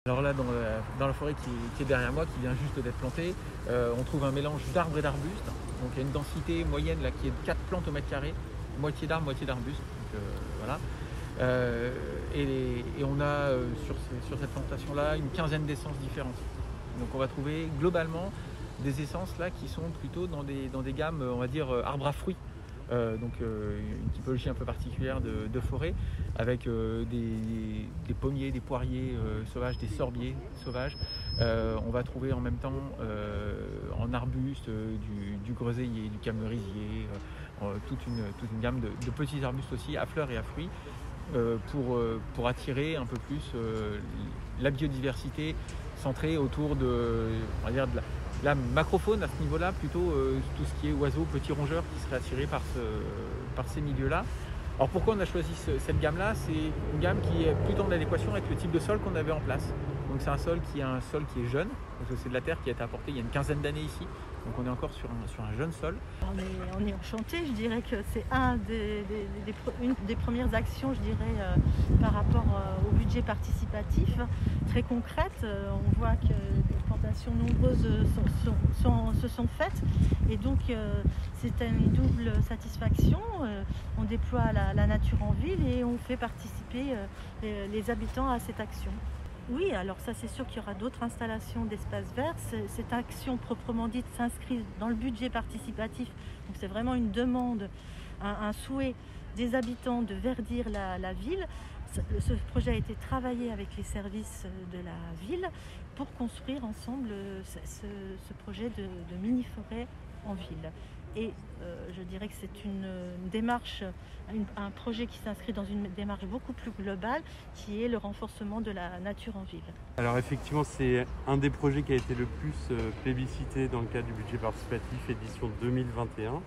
Alors là, dans la forêt qui est derrière moi, qui vient juste d'être plantée, on trouve un mélange d'arbres et d'arbustes. Donc il y a une densité moyenne là, qui est de 4 plantes au mètre carré, moitié d'arbres, moitié d'arbustes. Donc voilà. Et on a sur cette plantation-là une quinzaine d'essences différentes. Donc on va trouver globalement des essences là qui sont plutôt dans des gammes, on va dire, arbres à fruits. Une typologie un peu particulière de forêt avec des pommiers, des poiriers sauvages, des sorbiers sauvages. On va trouver en même temps en arbuste du groseillier, du cammerisier, toute une gamme de petits arbustes aussi à fleurs et à fruits pour attirer un peu plus la biodiversité centrée autour on va dire, de la macrofaune à ce niveau-là, plutôt tout ce qui est oiseaux, petits rongeurs qui seraient attirés par ces milieux-là. Alors pourquoi on a choisi cette gamme-là? C'est une gamme qui est plutôt en adéquation avec le type de sol qu'on avait en place. Donc c'est un sol qui est jeune, parce que c'est de la terre qui a été apportée il y a une quinzaine d'années ici. Donc on est encore sur un jeune sol. On est enchanté, je dirais que c'est une des premières actions, je dirais, par rapport au budget participatif, très concrète. On voit que des plantations nombreuses se sont faites et donc c'est une double satisfaction. On déploie la nature en ville et on fait participer les habitants à cette action. Oui, alors ça c'est sûr qu'il y aura d'autres installations d'espaces verts. Cette action proprement dite s'inscrit dans le budget participatif. Donc c'est vraiment une demande, un souhait des habitants de verdir la ville. Ce projet a été travaillé avec les services de la ville pour construire ensemble ce projet de mini-forêt en ville. Et je dirais que c'est une démarche, un projet qui s'inscrit dans une démarche beaucoup plus globale, qui est le renforcement de la nature en ville. Alors effectivement, c'est un des projets qui a été le plus plébiscité dans le cadre du budget participatif édition 2021.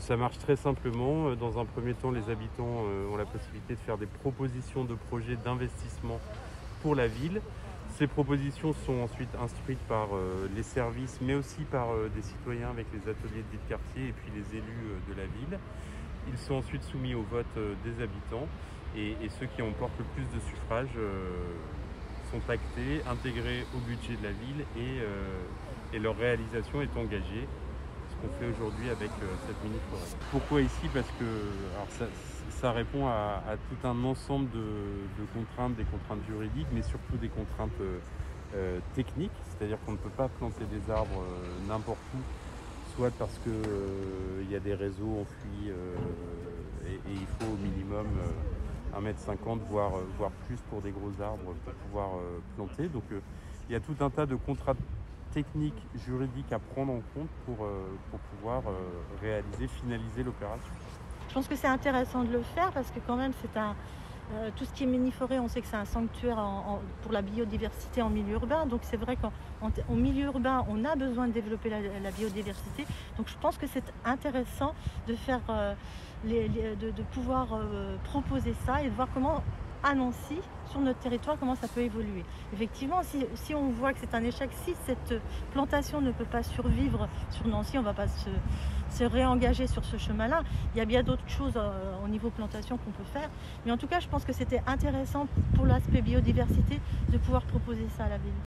Ça marche très simplement. Dans un premier temps, les habitants ont la possibilité de faire des propositions de projets d'investissement pour la ville. Ces propositions sont ensuite instruites par les services, mais aussi par des citoyens avec les ateliers de vie de quartier et puis les élus de la ville. Ils sont ensuite soumis au vote des habitants et ceux qui emportent le plus de suffrages sont actés, intégrés au budget de la ville et leur réalisation est engagée. Ce qu'on fait aujourd'hui avec cette mini-forêt. Pourquoi ici? Parce que ça répond à tout un ensemble de contraintes, des contraintes juridiques, mais surtout des contraintes techniques, c'est-à-dire qu'on ne peut pas planter des arbres n'importe où, soit parce qu'il y a des réseaux enfouis et il faut au minimum 1,50 m, voire plus pour des gros arbres pour pouvoir planter. Donc il y a tout un tas de contraintes techniques, juridiques à prendre en compte pour pouvoir finaliser l'opération. Je pense que c'est intéressant de le faire parce que quand même tout ce qui est mini-forêt, on sait que c'est un sanctuaire pour la biodiversité en milieu urbain. Donc c'est vrai qu'en milieu urbain, on a besoin de développer la biodiversité. Donc je pense que c'est intéressant de faire, de pouvoir proposer ça et de voir comment à Nancy, sur notre territoire, comment ça peut évoluer. Effectivement, si on voit que c'est un échec, si cette plantation ne peut pas survivre sur Nancy, on ne va pas se réengager sur ce chemin-là. Il y a bien d'autres choses au niveau plantation qu'on peut faire. Mais en tout cas, je pense que c'était intéressant pour l'aspect biodiversité de pouvoir proposer ça à la ville.